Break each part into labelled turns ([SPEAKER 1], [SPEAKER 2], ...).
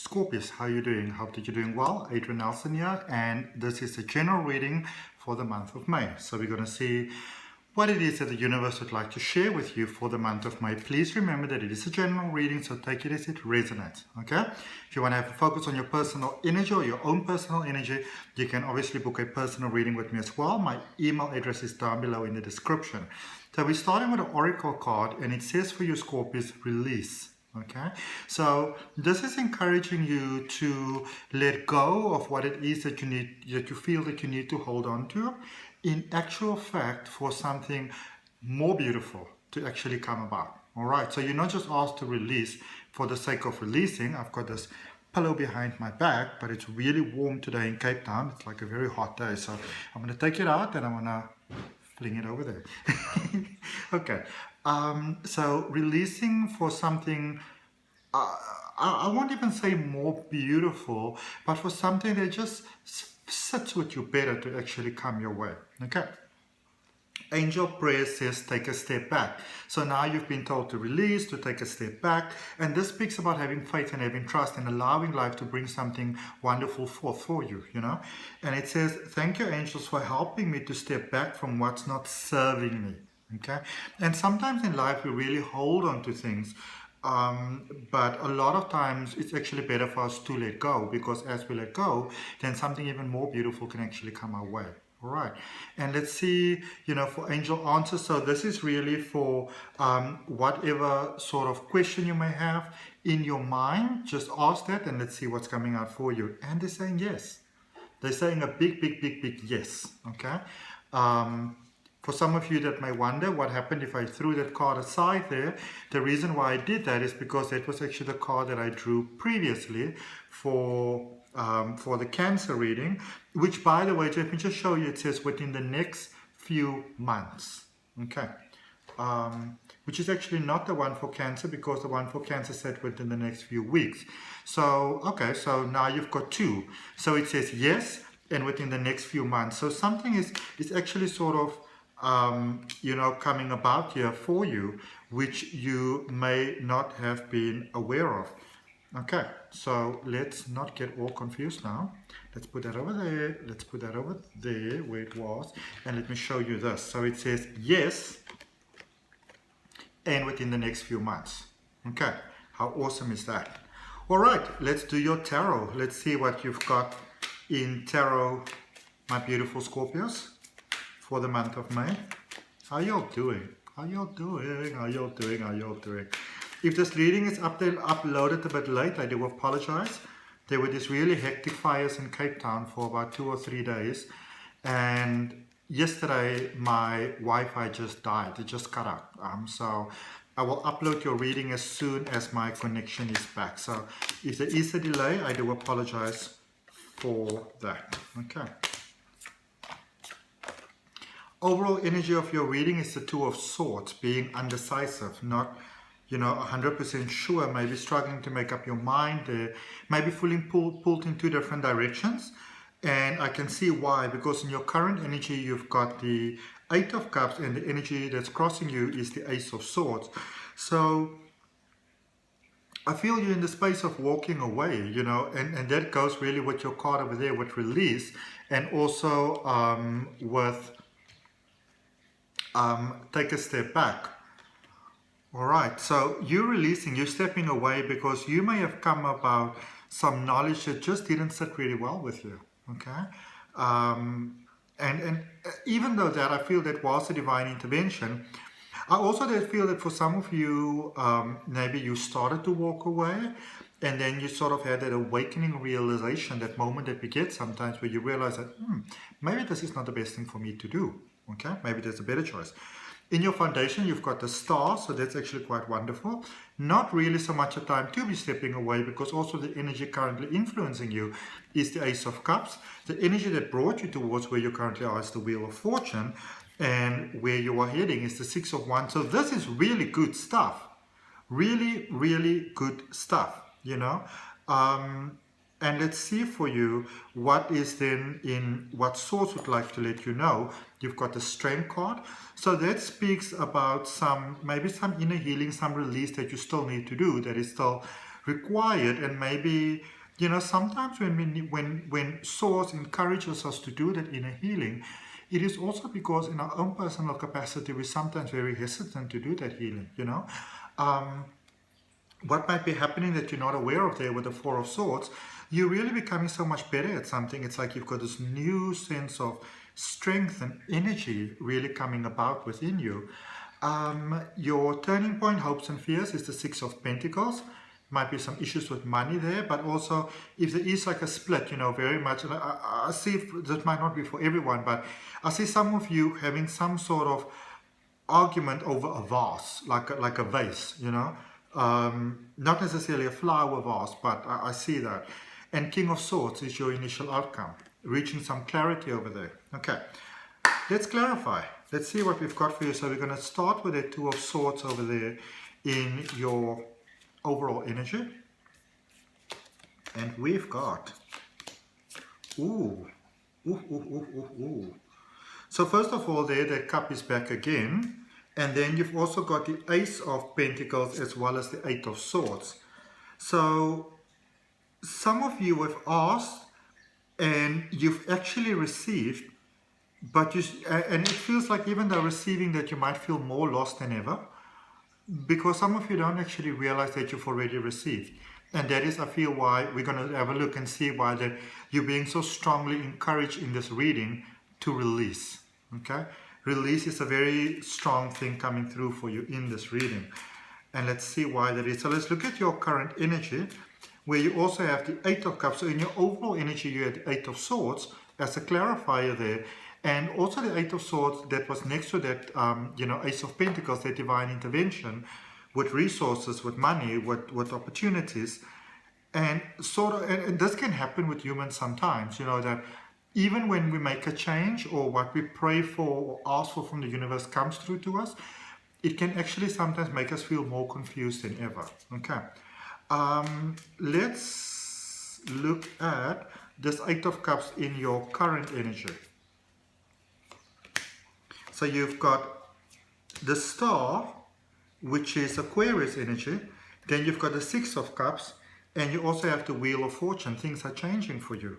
[SPEAKER 1] Scorpius, how are you doing? Hope that you're doing well. Adrian H here, and this is a general reading for the month of May. So we're going to see what it is that the universe would like to share with you for the month of May. Please remember that it is a general reading, so take it as it resonates, okay? If you want to have a focus on your personal energy or your own personal energy, you can obviously book a personal reading with me as well. My email address is down below in the description. So we're starting with an oracle card, and it says for you, Scorpius, release. Okay, so this is encouraging you to let go of what it is that you feel that you need to hold on to, in actual fact, for something more beautiful to actually come about. All right, so you're not just asked to release for the sake of releasing. I've got this pillow behind my back, but it's really warm today in Cape Town. It's like a very hot day, so I'm going to take it out and I'm going to fling it over there. Okay, so releasing for something, I won't even say more beautiful, but for something that just sits with you better to actually come your way. Okay. Angel prayer says take a step back. So now you've been told to release, to take a step back, and this speaks about having faith and having trust and allowing life to bring something wonderful forth for you, you know. And it says, thank you, angels, for helping me to step back from what's not serving me. Okay. And sometimes in life we really hold on to things, but a lot of times it's actually better for us to let go, because as we let go, then something even more beautiful can actually come our way. All right, and let's see, you know, for angel answers. So this is really for whatever sort of question you may have in your mind. Just ask that and let's see what's coming out for you. And they're saying yes. They're saying a big, big, big, big yes. Okay. For some of you that may wonder what happened if I threw that card aside there, the reason why I did that is because that was actually the card that I drew previously for the Cancer reading, which, by the way, let me just show you, it says within the next few months. Okay. Which is actually not the one for Cancer, because the one for Cancer said within the next few weeks. So, okay, so now you've got two. So it says yes, and within the next few months. So something is actually sort of you know, coming about here for you, which you may not have been aware of. Okay, so let's not get all confused now. Let's put that over there. Let's put that over there where it was. And let me show you this. So it says yes, and within the next few months. Okay, how awesome is that? All right, let's do your tarot. Let's see what you've got in tarot, my beautiful Scorpios, for the month of May. How y'all doing? How y'all doing? How y'all doing? How y'all doing? If this reading is uploaded a bit late, I do apologize. There were these really hectic fires in Cape Town for about 2 or 3 days, and yesterday my Wi-Fi just died. It just cut out. So I will upload your reading as soon as my connection is back. So if there is a delay, I do apologize for that. Okay. Overall energy of your reading is the Two of Swords, being undecisive, not, you know, 100% sure, maybe struggling to make up your mind, maybe feeling pulled in two different directions. And I can see why, because in your current energy, you've got the Eight of Cups, and the energy that's crossing you is the Ace of Swords. So I feel you're in the space of walking away, you know, and that goes really with your card over there with release, and also with take a step back. All right, so you're releasing, you're stepping away because you may have come about some knowledge that just didn't sit really well with you. Okay, and even though that, I feel that was a divine intervention, I also did feel that for some of you, maybe you started to walk away, and then you sort of had that awakening realization, that moment that we get sometimes where you realize that maybe this is not the best thing for me to do. Okay, maybe there's a better choice. In your foundation, you've got the Star, so that's actually quite wonderful. Not really so much a time to be stepping away, because also the energy currently influencing you is the Ace of Cups. The energy that brought you towards where you currently are is the Wheel of Fortune, and where you are heading is the Six of Wands. So this is really good stuff. Really, really good stuff, you know. And let's see for you what is then in what source would like to let you know. You've got the Strength card. So that speaks about maybe some inner healing, some release that you still need to do, that is still required. And maybe, you know, sometimes when source encourages us to do that inner healing, it is also because in our own personal capacity we're sometimes very hesitant to do that healing, you know. What might be happening that you're not aware of there with the Four of Swords, you're really becoming so much better at something. It's like you've got this new sense of strength and energy really coming about within you. Your turning point, hopes and fears, is the Six of Pentacles. Might be some issues with money there, but also if there is like a split, you know, very much, and I see that might not be for everyone, but I see some of you having some sort of argument over a vase, like a vase, you know. Not necessarily a flower vase, but I see that. And King of Swords is your initial outcome, reaching some clarity over there. Okay, let's clarify. Let's see what we've got for you. So we're going to start with the Two of Swords over there in your overall energy. And we've got, ooh. So first of all there, the cup is back again. And then you've also got the Ace of Pentacles as well as the Eight of Swords. So some of you have asked and you've actually received, but and it feels like even though receiving that you might feel more lost than ever, because some of you don't actually realize that you've already received. And that is, I feel, why we're going to have a look and see why that you're being so strongly encouraged in this reading to release. Okay? Release is a very strong thing coming through for you in this reading. And let's see why that is. So let's look at your current energy, where you also have the Eight of Cups. So in your overall energy, you had the Eight of Swords as a clarifier there. And also the Eight of Swords that was next to that, you know, Ace of Pentacles, that divine intervention with resources, with money, with opportunities. And sort of, and this can happen with humans sometimes, you know, that even when we make a change or what we pray for or ask for from the universe comes through to us, it can actually sometimes make us feel more confused than ever. Okay. Let's look at this Eight of Cups in your current energy. So you've got the Star, which is Aquarius energy. Then you've got the Six of Cups, and you also have the Wheel of Fortune. Things are changing for you.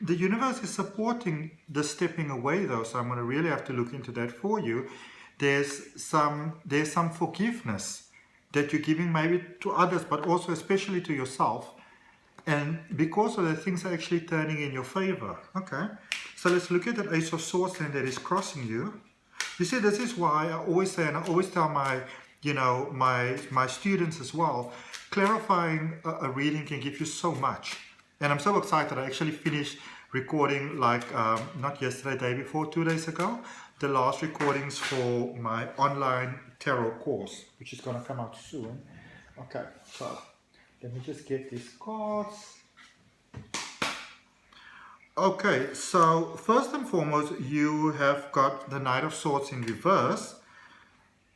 [SPEAKER 1] The universe is supporting the stepping away though, so I'm going to really have to look into that for you. There's some forgiveness that you're giving maybe to others, but also especially to yourself. And because of that, things are actually turning in your favor. Okay, so let's look at that Ace of Swords then that is crossing you. You see, this is why I always say, and I always tell my, you know, my students as well, clarifying a reading can give you so much. And I'm so excited. I actually finished recording like, not yesterday, day before, 2 days ago, the last recordings for my online tarot course, which is going to come out soon. Okay, so let me just get these cards. Okay, so first and foremost, you have got the Knight of Swords in reverse.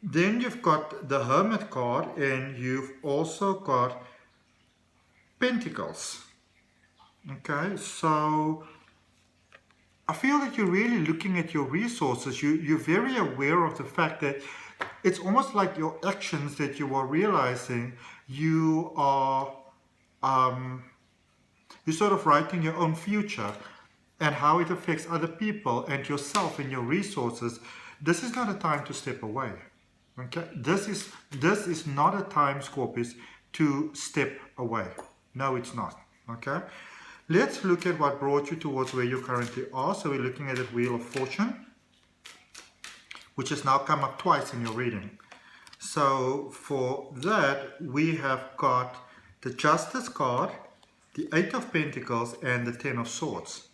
[SPEAKER 1] Then you've got the Hermit card, and you've also got Pentacles. Okay, so I feel that you're really looking at your resources. You're very aware of the fact that it's almost like your actions that you are realizing you are, you're sort of writing your own future and how it affects other people and yourself and your resources. This is not a time to step away. Okay, this is not a time, Scorpius, to step away. No, it's not. Okay, let's look at what brought you towards where you currently are. So we're looking at the Wheel of Fortune, which has now come up twice in your reading. So for that, we have got the Justice card, the Eight of Pentacles, and the Ten of Swords.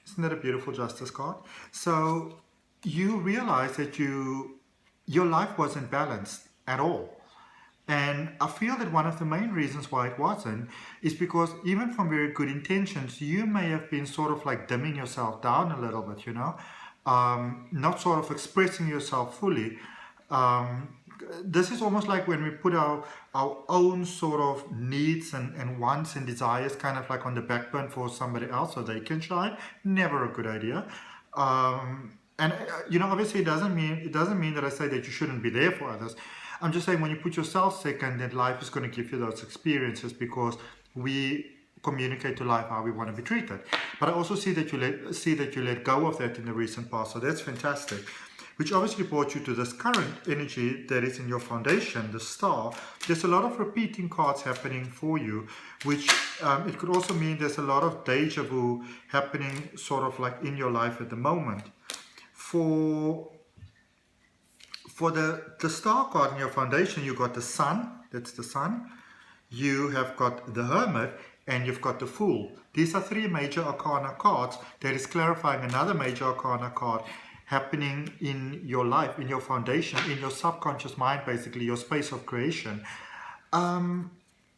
[SPEAKER 1] Isn't that a beautiful Justice card? So you realize that your life wasn't balanced at all. And I feel that one of the main reasons why it wasn't is because even from very good intentions, you may have been sort of like dimming yourself down a little bit, you know, not sort of expressing yourself fully. This is almost like when we put our own sort of needs and wants and desires kind of like on the back burner for somebody else so they can shine. Never a good idea. And obviously it doesn't mean that I say that you shouldn't be there for others. I'm just saying when you put yourself second, then life is going to give you those experiences, because we communicate to life how we want to be treated. But I also see that you let go of that in the recent past, so that's fantastic. Which obviously brought you to this current energy that is in your foundation, the star. There's a lot of repeating cards happening for you, which it could also mean there's a lot of deja vu happening sort of like in your life at the moment. For the star card in your foundation, you got the sun, that's the sun. You have got the hermit, and you've got the fool. These are three major arcana cards that is clarifying another major arcana card happening in your life, in your foundation, in your subconscious mind, basically your space of creation.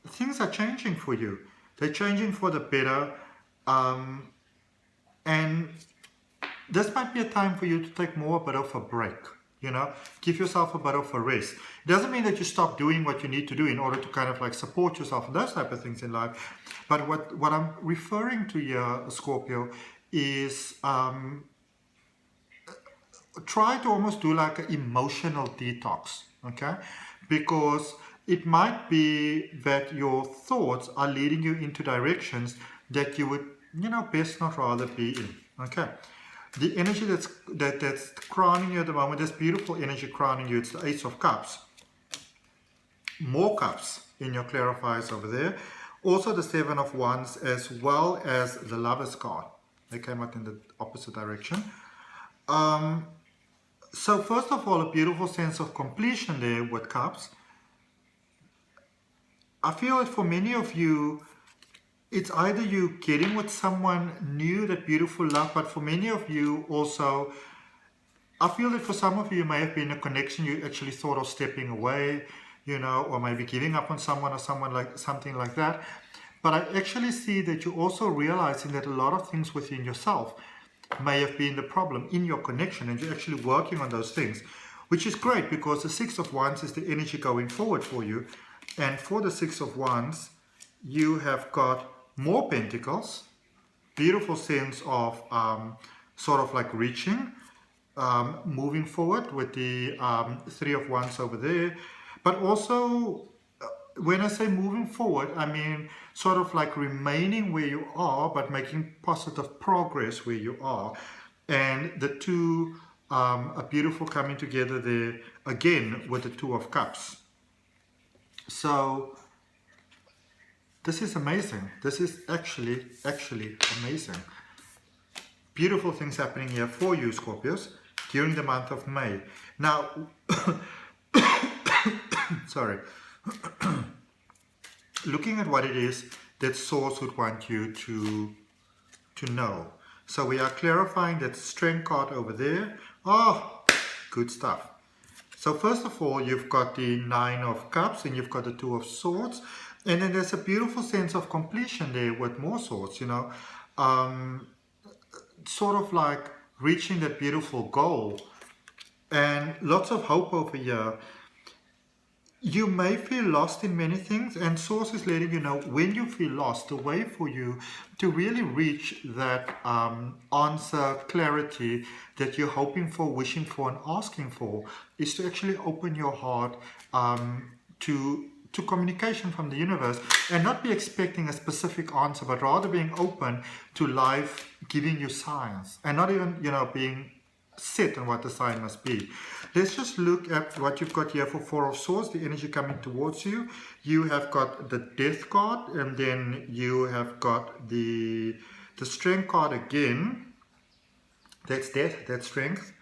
[SPEAKER 1] Things are changing for you. They're changing for the better. And this might be a time for you to take a bit of a break. Give yourself a bit of a rest. It doesn't mean that you stop doing what you need to do in order to kind of like support yourself and those type of things in life. But what I'm referring to here, Scorpio, is try to almost do like an emotional detox, okay? Because it might be that your thoughts are leading you into directions that you would, best not rather be in, okay? The energy that's crowning you at the moment, this beautiful energy crowning you, it's the Ace of Cups. More cups in your clarifiers over there. Also the Seven of Wands, as well as the Lover's card. They came out in the opposite direction. So first of all, a beautiful sense of completion there with cups. I feel that for many of you, it's either you getting with someone new, that beautiful love, but for many of you also, I feel that for some of you, it may have been a connection you actually thought of stepping away, or maybe giving up on someone or something like that. But I actually see that you're also realizing that a lot of things within yourself may have been the problem in your connection, and you're actually working on those things, which is great, because the Six of Wands is the energy going forward for you. And for the Six of Wands, you have got more pentacles, beautiful sense of sort of like reaching, moving forward with the Three of Wands over there. But also, when I say moving forward, I mean sort of like remaining where you are, but making positive progress where you are. And the two are beautiful coming together there again with the Two of Cups. So this is amazing. This is actually amazing. Beautiful things happening here for you, Scorpios, during the month of May. Now, sorry. Looking at what it is that Source would want you to know. So we are clarifying that Strength card over there. Oh, good stuff. So first of all, you've got the Nine of Cups and you've got the Two of Swords. And then there's a beautiful sense of completion there with more swords, sort of like reaching that beautiful goal. And lots of hope over here. You may feel lost in many things, and Source is letting you know when you feel lost, the way for you to really reach that answer, clarity that you're hoping for, wishing for, and asking for, is to actually open your heart to communication from the universe, and not be expecting a specific answer, but rather being open to life giving you signs, and not even, being set on what the sign must be. Let's just look at what you've got here for Four of Swords, the energy coming towards you. You have got the Death card, and then you have got the Strength card again. That's Death, that's Strength,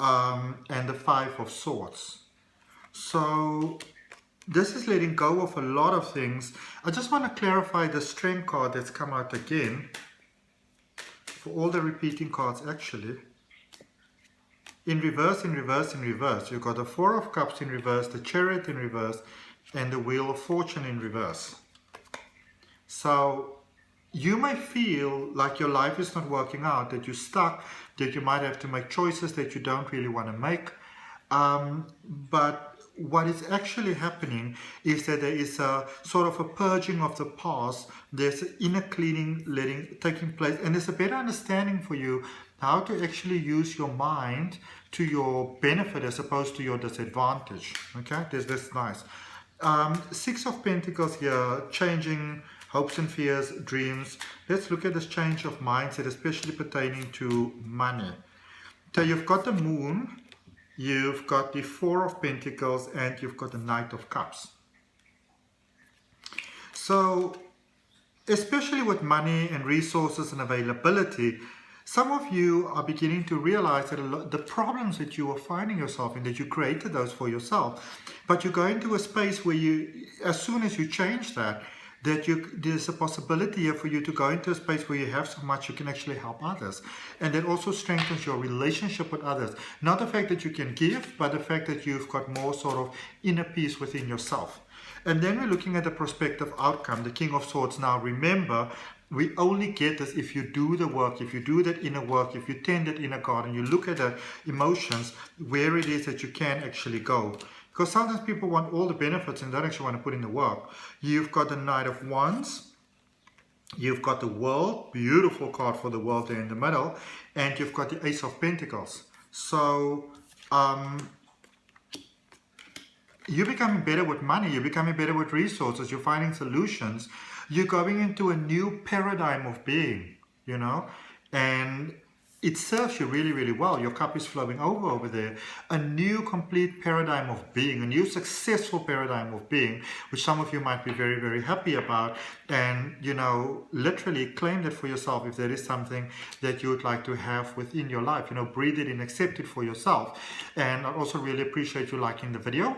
[SPEAKER 1] and the Five of Swords. So this is letting go of a lot of things. I just want to clarify the Strength card that's come out again for all the repeating cards actually. In reverse, in reverse, in reverse. You've got the Four of Cups in reverse, the Chariot in reverse, and the Wheel of Fortune in reverse. So you may feel like your life is not working out, that you're stuck, that you might have to make choices that you don't really want to make. But what is actually happening is that there is a sort of a purging of the past. There's an inner cleaning taking place, and there's a better understanding for you how to actually use your mind to your benefit as opposed to your disadvantage. Okay, that's nice. Six of Pentacles here, changing hopes and fears, dreams. Let's look at this change of mindset, especially pertaining to money. So you've got the Moon, you've got the Four of Pentacles, and you've got the Knight of Cups. So, especially with money and resources and availability, some of you are beginning to realize that the problems that you are finding yourself in, that you created those for yourself, but you go into a space where you, as soon as you change that, there's a possibility here for you to go into a space where you have so much you can actually help others. And that also strengthens your relationship with others. Not the fact that you can give, but the fact that you've got more sort of inner peace within yourself. And then we're looking at the prospective outcome, the King of Swords. Now remember, we only get this if you do the work, if you do that inner work, if you tend that inner garden, you look at the emotions, where it is that you can actually go. Because sometimes people want all the benefits and don't actually want to put in the work. You've got the Knight of Wands, you've got the World, beautiful card for the World there in the middle, and you've got the Ace of Pentacles. So, you're becoming better with money, you're becoming better with resources, you're finding solutions, you're going into a new paradigm of being, you know, and it serves you really, really well. Your cup is flowing over there. A new complete paradigm of being, a new successful paradigm of being, which some of you might be very, very happy about. And, you know, literally claim that for yourself if there is something that you would like to have within your life. You know, breathe it in, accept it for yourself. And I also really appreciate you liking the video.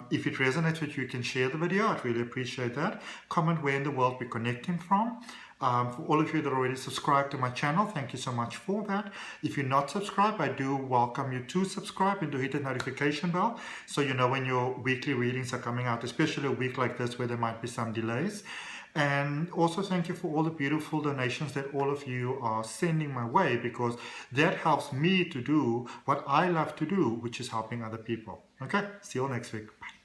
[SPEAKER 1] If it resonates with you, you can share the video. I'd really appreciate that. Comment where in the world we're connecting from. For all of you that already subscribed to my channel, thank you so much for that. If you're not subscribed, I do welcome you to subscribe and to hit the notification bell so you know when your weekly readings are coming out, especially a week like this where there might be some delays. And also thank you for all the beautiful donations that all of you are sending my way, because that helps me to do what I love to do, which is helping other people. Okay, see you all next week. Bye.